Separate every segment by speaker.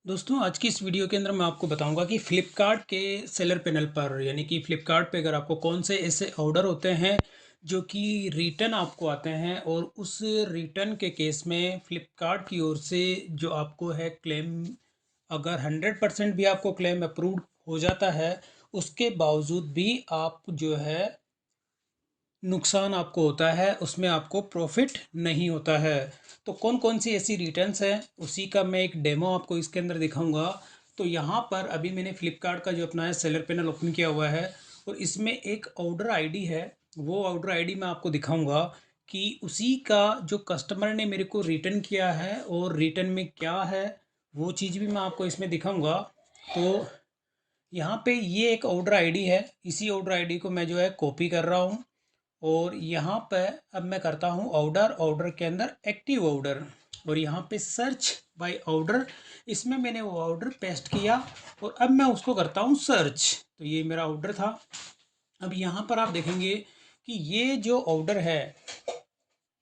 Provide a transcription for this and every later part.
Speaker 1: दोस्तों आज की इस वीडियो के अंदर मैं आपको बताऊंगा कि फ़्लिपकार्ट के सेलर पैनल पर यानी कि फ़्लिपकार्ट पे अगर आपको कौन से ऐसे ऑर्डर होते हैं जो कि रिटर्न आपको आते हैं और उस रिटर्न के केस में फ़्लिपकार्ट की ओर से जो आपको है क्लेम, अगर 100% भी आपको क्लेम अप्रूव हो जाता है उसके बावजूद भी आप जो है नुकसान आपको होता है, उसमें आपको प्रॉफिट नहीं होता है। तो कौन कौन सी ऐसी रिटर्न्स हैं उसी का मैं एक डेमो आपको इसके अंदर दिखाऊंगा। तो यहाँ पर अभी मैंने फ़्लिपकार्ट का जो अपना है सेलर पैनल ओपन किया हुआ है और इसमें एक ऑर्डर आईडी है। वो ऑर्डर आईडी मैं आपको दिखाऊंगा कि उसी का जो कस्टमर ने मेरे को रिटर्न किया है और रिटर्न में क्या है वो चीज़ भी मैं आपको इसमें दिखाऊंगा। तो यहाँ पे ये एक ऑर्डर आईडी है, इसी ऑर्डर आईडी को मैं जो है कॉपी कर रहा हूँ और यहाँ पे अब मैं करता हूँ ऑर्डर, ऑर्डर के अंदर एक्टिव ऑर्डर और यहाँ पे सर्च बाय ऑर्डर, इसमें मैंने वो ऑर्डर पेस्ट किया और अब मैं उसको करता हूँ सर्च। तो ये मेरा ऑर्डर था। अब यहाँ पर आप देखेंगे कि ये जो ऑर्डर है,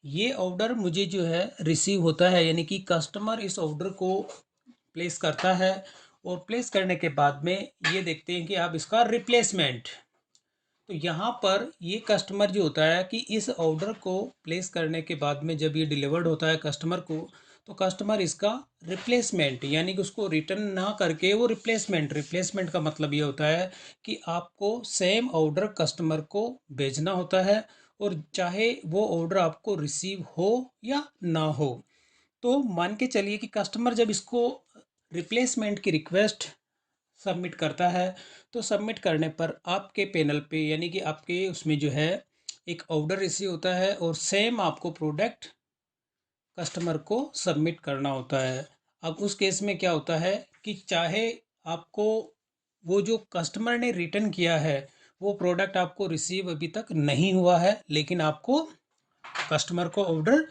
Speaker 1: ये ऑर्डर मुझे जो है रिसीव होता है, यानी कि कस्टमर इस ऑर्डर को प्लेस करता है और प्लेस करने के बाद में ये देखते हैं कि आप इसका रिप्लेसमेंट। तो यहाँ पर ये कस्टमर जो होता है कि इस ऑर्डर को प्लेस करने के बाद में जब ये डिलीवर्ड होता है कस्टमर को, तो कस्टमर इसका रिप्लेसमेंट यानी कि उसको रिटर्न ना करके वो रिप्लेसमेंट का मतलब ये होता है कि आपको सेम ऑर्डर कस्टमर को भेजना होता है और चाहे वो ऑर्डर आपको रिसीव हो या ना हो। तो मान के चलिए कि कस्टमर जब इसको रिप्लेसमेंट की रिक्वेस्ट सबमिट करता है तो सबमिट करने पर आपके पैनल पे यानी कि आपके उसमें जो है एक ऑर्डर रिसीव होता है और सेम आपको प्रोडक्ट कस्टमर को सबमिट करना होता है। अब उस केस में क्या होता है कि चाहे आपको वो जो कस्टमर ने रिटर्न किया है वो प्रोडक्ट आपको रिसीव अभी तक नहीं हुआ है, लेकिन आपको कस्टमर को ऑर्डर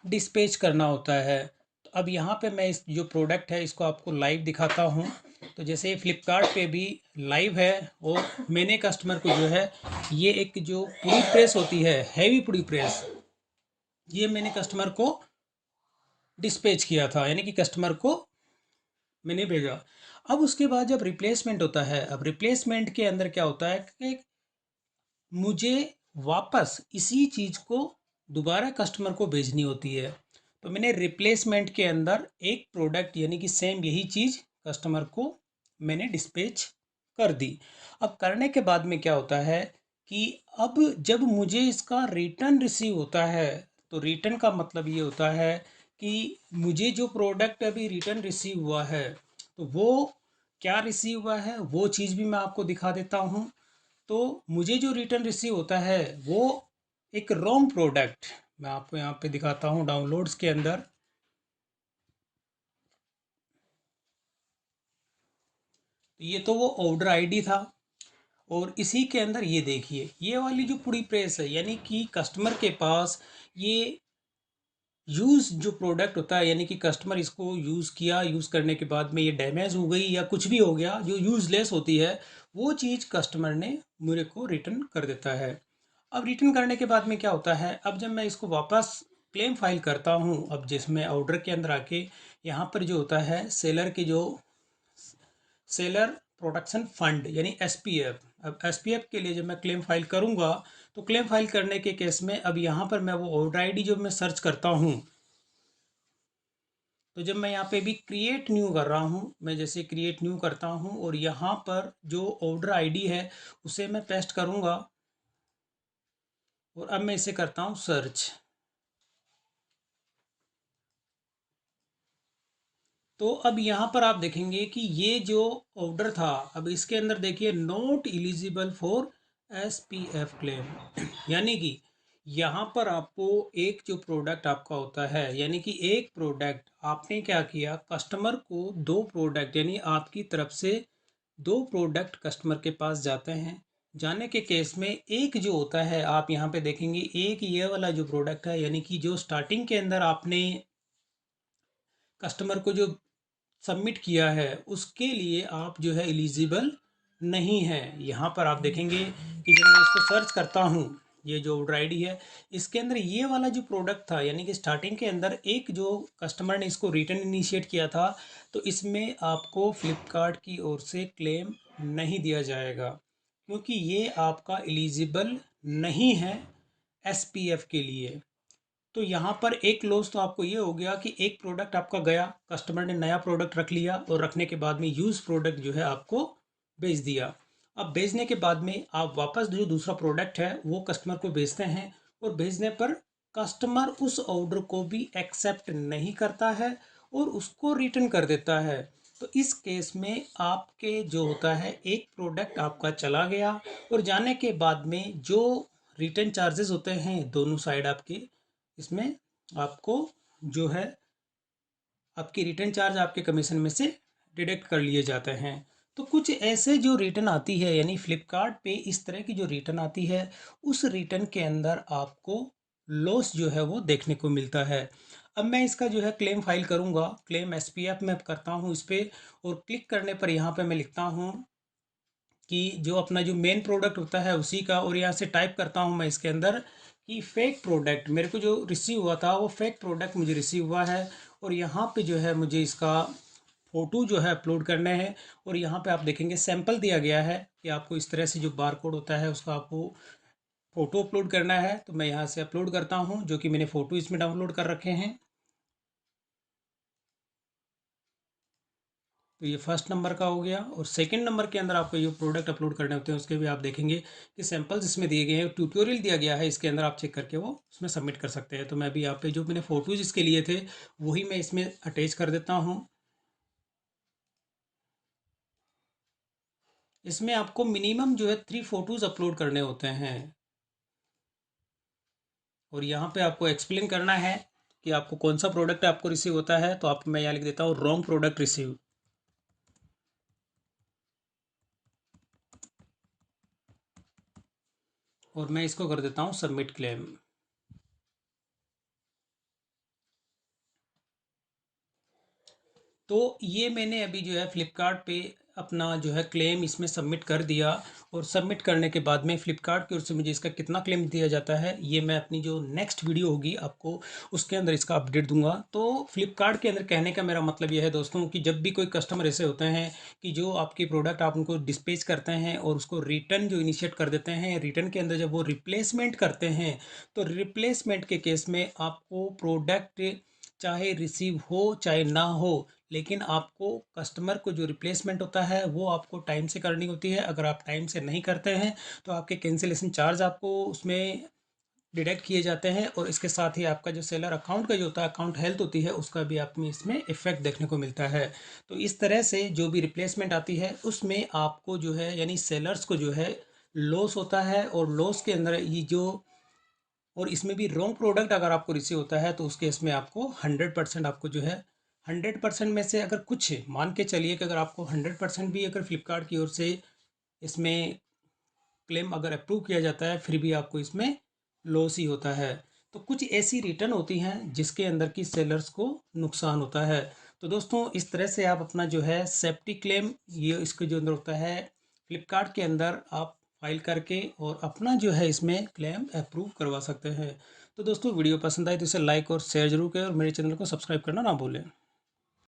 Speaker 1: डिस्पैच करना होता है। तो अब यहाँ पे मैं इस जो प्रोडक्ट है इसको आपको लाइव दिखाता हूँ। तो जैसे फ्लिपकार्ट पे भी लाइव है और मैंने कस्टमर को जो है ये एक जो पुड़ी प्रेस होती है, हैवी पुड़ी प्रेस, ये मैंने कस्टमर को डिस्पैच किया था, यानी कि कस्टमर को मैंने भेजा। अब उसके बाद जब रिप्लेसमेंट होता है, अब रिप्लेसमेंट के अंदर क्या होता है कि मुझे वापस इसी चीज़ को दोबारा कस्टमर को भेजनी होती है। तो मैंने रिप्लेसमेंट के अंदर एक प्रोडक्ट यानी कि सेम यही चीज़ कस्टमर को मैंने डिस्पैच कर दी। अब करने के बाद में क्या होता है कि अब जब मुझे इसका रिटर्न रिसीव होता है, तो रिटर्न का मतलब ये होता है कि मुझे जो प्रोडक्ट अभी रिटर्न रिसीव हुआ है तो वो क्या रिसीव हुआ है वो चीज़ भी मैं आपको दिखा देता हूँ। तो मुझे जो रिटर्न रिसीव होता है वो एक रोम प्रोडक्ट, मैं आपको यहाँ पे दिखाता हूँ डाउनलोड्स के अंदर। तो ये तो वो ऑर्डर आईडी था और इसी के अंदर ये देखिए ये वाली जो पूरी प्रेस है, यानी कि कस्टमर के पास ये यूज़ जो प्रोडक्ट होता है, यानी कि कस्टमर इसको यूज़ किया, यूज़ करने के बाद में ये डैमेज हो गई या कुछ भी हो गया जो यूज़लेस होती है, वो चीज़ कस्टमर ने मेरे को रिटर्न कर देता है। अब रिटर्न करने के बाद में क्या होता है, अब जब मैं इसको वापस क्लेम फाइल करता हूँ, अब जिसमें ऑर्डर के अंदर आके यहाँ पर जो होता है सेलर के जो सेलर प्रोडक्शन फंड यानी एसपीएफ, अब एसपीएफ के लिए जब मैं क्लेम फाइल करूँगा तो क्लेम फाइल करने के केस में अब यहाँ पर मैं वो ऑर्डर आईडी जो मैं सर्च करता हूँ, तो जब मैं यहाँ पे भी क्रिएट न्यू कर रहा हूँ, मैं जैसे क्रिएट न्यू करता हूँ और यहाँ पर जो ऑर्डर आईडी है उसे मैं पेस्ट करूँगा और अब मैं इसे करता हूँ सर्च। तो अब यहाँ पर आप देखेंगे कि ये जो ऑर्डर था, अब इसके अंदर देखिए not eligible for SPF claim यानी कि यहाँ पर आपको एक जो प्रोडक्ट आपका होता है, यानी कि एक प्रोडक्ट आपने क्या किया, कस्टमर को दो प्रोडक्ट यानी आपकी तरफ से दो प्रोडक्ट कस्टमर के पास जाते हैं। जाने के केस में एक जो होता है आप यहाँ पे देखेंगे, एक ये वाला जो प्रोडक्ट है यानी कि जो स्टार्टिंग के अंदर आपने कस्टमर को जो सबमिट किया है उसके लिए आप जो है एलिजिबल नहीं है। यहाँ पर आप देखेंगे कि जब मैं इसको सर्च करता हूँ, ये जो ऑर्डर आईडी है, इसके अंदर ये वाला जो प्रोडक्ट था, यानी कि स्टार्टिंग के अंदर एक जो कस्टमर ने इसको रिटर्न इनिशिएट किया था, तो इसमें आपको फ्लिपकार्ट की ओर से क्लेम नहीं दिया जाएगा, क्योंकि ये आपका एलिजिबल नहीं है एसपीएफ के लिए। तो यहाँ पर एक लॉस तो आपको ये हो गया कि एक प्रोडक्ट आपका गया, कस्टमर ने नया प्रोडक्ट रख लिया और रखने के बाद में यूज़ प्रोडक्ट जो है आपको बेच दिया। अब बेचने के बाद में आप वापस जो दूसरा प्रोडक्ट है वो कस्टमर को बेचते हैं, और भेजने पर कस्टमर उस ऑर्डर को भी एक्सेप्ट नहीं करता है और उसको रिटर्न कर देता है। तो इस केस में आपके जो होता है, एक प्रोडक्ट आपका चला गया, और जाने के बाद में जो रिटर्न चार्जेस होते हैं दोनों साइड आपके, इसमें आपको जो है आपकी रिटर्न चार्ज आपके कमीशन में से डिडक्ट कर लिए जाते हैं। तो कुछ ऐसे जो रिटर्न आती है, यानी फ्लिपकार्ट पे इस तरह की जो रिटर्न आती है, उस रिटर्न के अंदर आपको लॉस जो है वो देखने को मिलता है। अब मैं इसका जो है क्लेम फाइल करूँगा, क्लेम एसपीएफ में करता हूँ इस पर, और क्लिक करने पर यहाँ पे मैं लिखता हूँ कि जो अपना जो मेन प्रोडक्ट होता है उसी का, और यहाँ से टाइप करता हूँ मैं इसके अंदर कि फेक प्रोडक्ट मेरे को जो रिसीव हुआ था वो फेक प्रोडक्ट मुझे रिसीव हुआ है, और यहाँ पे जो है मुझे इसका फ़ोटो जो है अपलोड करने हैं। और यहाँ पे आप देखेंगे सैंपल दिया गया है कि आपको इस तरह से जो बार कोड होता है उसका आपको फ़ोटो अपलोड करना है। तो मैं यहाँ से अपलोड करता हूँ, जो कि मैंने फ़ोटो इसमें डाउनलोड कर रखे हैं। तो ये फर्स्ट नंबर का हो गया, और सेकंड नंबर के अंदर आपको जो प्रोडक्ट अपलोड करने होते हैं उसके भी आप देखेंगे कि सैंपल्स इसमें दिए गए हैं, ट्यूटोरियल दिया गया है, इसके अंदर आप चेक करके वो उसमें सबमिट कर सकते हैं। तो मैं भी यहाँ पे जो मैंने फ़ोटोज़ इसके लिए थे वही मैं इसमें अटैच कर देता हूँ। इसमें आपको मिनिमम जो है 3 फ़ोटोज़ अपलोड करने होते हैं, और यहाँ पे आपको एक्सप्लेन करना है कि आपको कौन सा प्रोडक्ट आपको रिसीव होता है। तो आप मैं यहाँ लिख देता हूँ रॉन्ग प्रोडक्ट रिसीव, और मैं इसको कर देता हूँ सबमिट क्लेम। तो ये मैंने अभी जो है फ़्लिपकार्ट पे अपना जो है क्लेम इसमें सबमिट कर दिया, और सबमिट करने के बाद में फ़्लिपकार्ट की ओर से मुझे इसका कितना क्लेम दिया जाता है, ये मैं अपनी जो नेक्स्ट वीडियो होगी आपको उसके अंदर इसका अपडेट दूंगा। तो फ़्लिपकार्ट के अंदर कहने का मेरा मतलब यह है दोस्तों, कि जब भी कोई कस्टमर ऐसे होते हैं कि जो आपके प्रोडक्ट आप उनको डिस्पैच करते हैं और उसको रिटर्न जो इनिशिएट कर देते हैं, रिटर्न के अंदर जब वो रिप्लेसमेंट करते हैं, तो रिप्लेसमेंट के केस में आपको प्रोडक्ट चाहे रिसीव हो चाहे ना हो, लेकिन आपको कस्टमर को जो रिप्लेसमेंट होता है वो आपको टाइम से करनी होती है। अगर आप टाइम से नहीं करते हैं तो आपके कैंसिलेशन चार्ज आपको उसमें डिडक्ट किए जाते हैं, और इसके साथ ही आपका जो सेलर अकाउंट का जो होता है, अकाउंट हेल्थ होती है, उसका भी आप में इसमें इफेक्ट देखने को मिलता है। तो इस तरह से जो भी रिप्लेसमेंट आती है उसमें आपको जो है, यानी सेलर्स को जो है लॉस होता है, और लॉस के अंदर ये जो, और इसमें भी रॉन्ग प्रोडक्ट अगर आपको रिसीव होता है तो उस केस में आपको 100% आपको जो है, 100% में से अगर कुछ मान के चलिए कि अगर आपको 100% भी अगर फ्लिपकार्ट की ओर से इसमें क्लेम अगर अप्रूव किया जाता है, फिर भी आपको इसमें लॉस ही होता है। तो कुछ ऐसी रिटर्न होती हैं जिसके अंदर की सेलर्स को नुकसान होता है। तो दोस्तों इस तरह से आप अपना जो है सेफ्टी क्लेम, ये इसके जो अंदर होता है फ्लिपकार्ट के अंदर, आप फाइल करके और अपना जो है इसमें क्लेम अप्रूव करवा सकते हैं। तो दोस्तों वीडियो पसंद आए तो इसे लाइक और शेयर जरूर करें, और मेरे चैनल को सब्सक्राइब करना ना भूलें।